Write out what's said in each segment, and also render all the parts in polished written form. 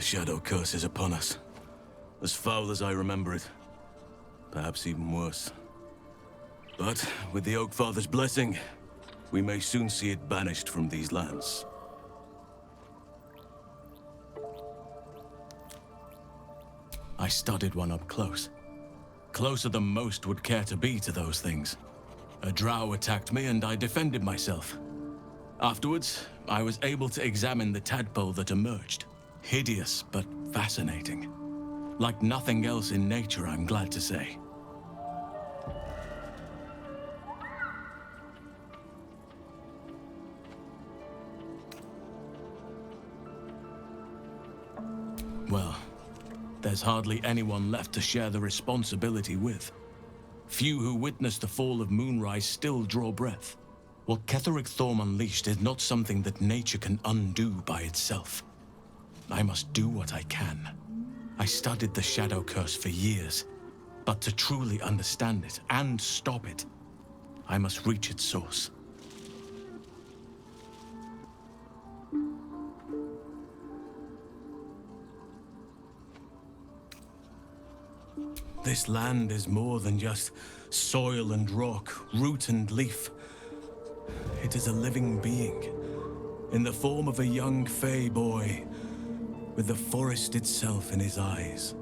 Shadowcurse is upon us. As foul as I remember it. Perhaps even worse. But with the Oak Father's blessing, we may soon see it banished from these lands. I studied one up close. Closer than most would care to be to those things. A drow attacked me and I defended myself. Afterwards, I was able to examine the tadpole that emerged. Hideous, but fascinating. Like nothing else in nature, I'm glad to say. Well, there's hardly anyone left to share the responsibility with. Few who witnessed the fall of Moonrise still draw breath. What Ketheric Thorm unleashed is not something that nature can undo by itself. I must do what I can. I studied the Shadowcurse for years, but to truly understand it and stop it, I must reach its source. This land is more than just soil and rock, root and leaf. It is a living being, in the form of a young Fey boy, with the forest itself in his eyes.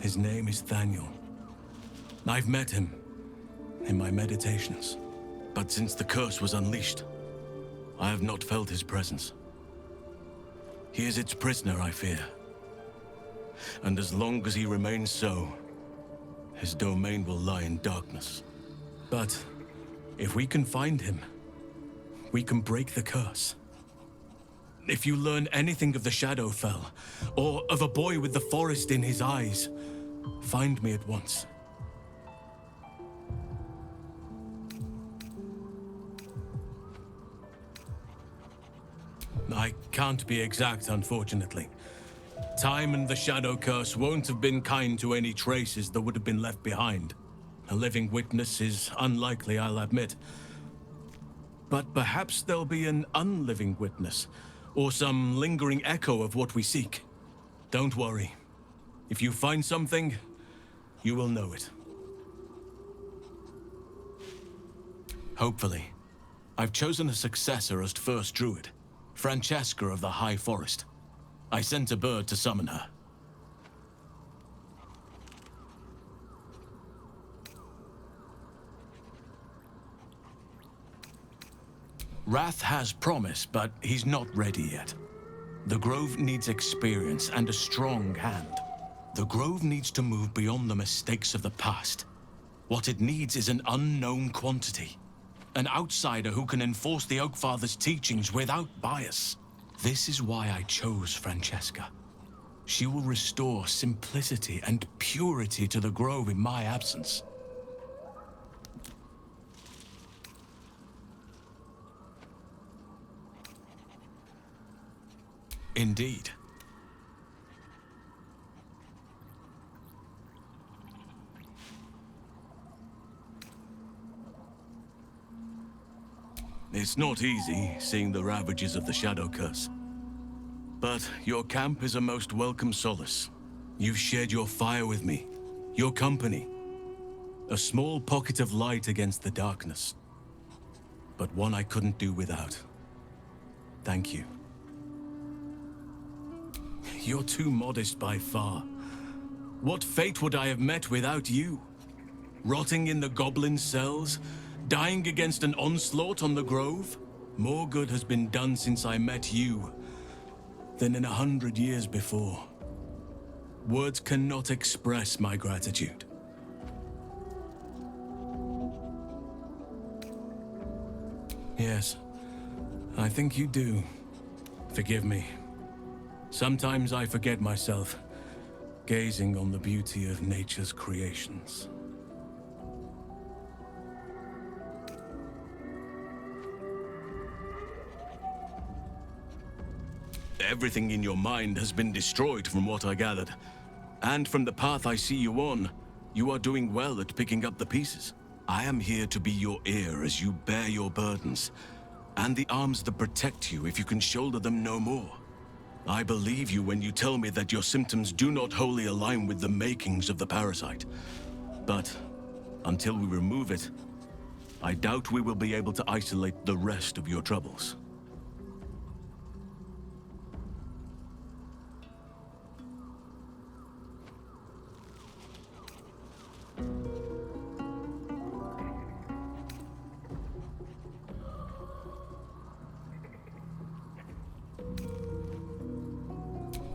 His name is Thaniel. I've met him in my meditations, but since the curse was unleashed, I have not felt his presence. He is its prisoner, I fear. And as long as he remains so, his domain will lie in darkness. But if we can find him, we can break the curse. If you learn anything of the Shadowfell, or of a boy with the forest in his eyes, find me at once. I can't be exact, unfortunately. Time and the Shadowcurse won't have been kind to any traces that would have been left behind. A living witness is unlikely, I'll admit. But perhaps there'll be an unliving witness, or some lingering echo of what we seek. Don't worry. If you find something, you will know it. Hopefully. I've chosen a successor as First Druid, Francesca of the High Forest. I sent a bird to summon her. Wrath has promise, but he's not ready yet. The Grove needs experience and a strong hand. The Grove needs to move beyond the mistakes of the past. What it needs is an unknown quantity. An outsider who can enforce the Oakfather's teachings without bias. This is why I chose Francesca. She will restore simplicity and purity to the Grove in my absence. Indeed. It's not easy, seeing the ravages of the Shadowcurse. But your camp is a most welcome solace. You've shared your fire with me, your company. A small pocket of light against the darkness. But one I couldn't do without. Thank you. You're too modest by far. What fate would I have met without you? Rotting in the goblin cells? Dying against an onslaught on the Grove? More good has been done since I met you than in 100 years before. Words cannot express my gratitude. Yes, I think you do. Forgive me. Sometimes I forget myself, gazing on the beauty of nature's creations. Everything in your mind has been destroyed from what I gathered. And from the path I see you on, you are doing well at picking up the pieces. I am here to be your ear as you bear your burdens, and the arms that protect you if you can shoulder them no more. I believe you when you tell me that your symptoms do not wholly align with the makings of the parasite. But until we remove it, I doubt we will be able to isolate the rest of your troubles.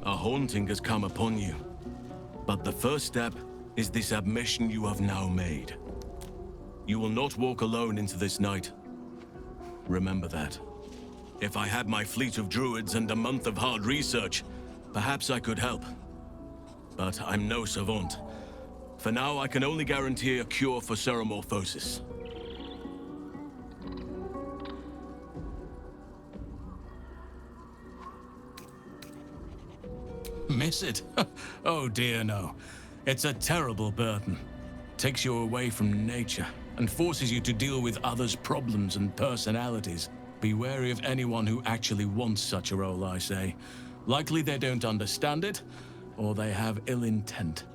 A haunting has come upon you. But the first step is this admission you have now made. You will not walk alone into this night. Remember that. If I had my fleet of druids and a month of hard research, perhaps I could help. But I'm no savant. For now, I can only guarantee a cure for ceremorphosis. Miss it? Oh dear, no. It's a terrible burden. Takes you away from nature and forces you to deal with others' problems and personalities. Be wary of anyone who actually wants such a role, I say. Likely they don't understand it, or they have ill intent.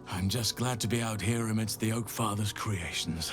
I'm just glad to be out here amidst the Oak Father's creations.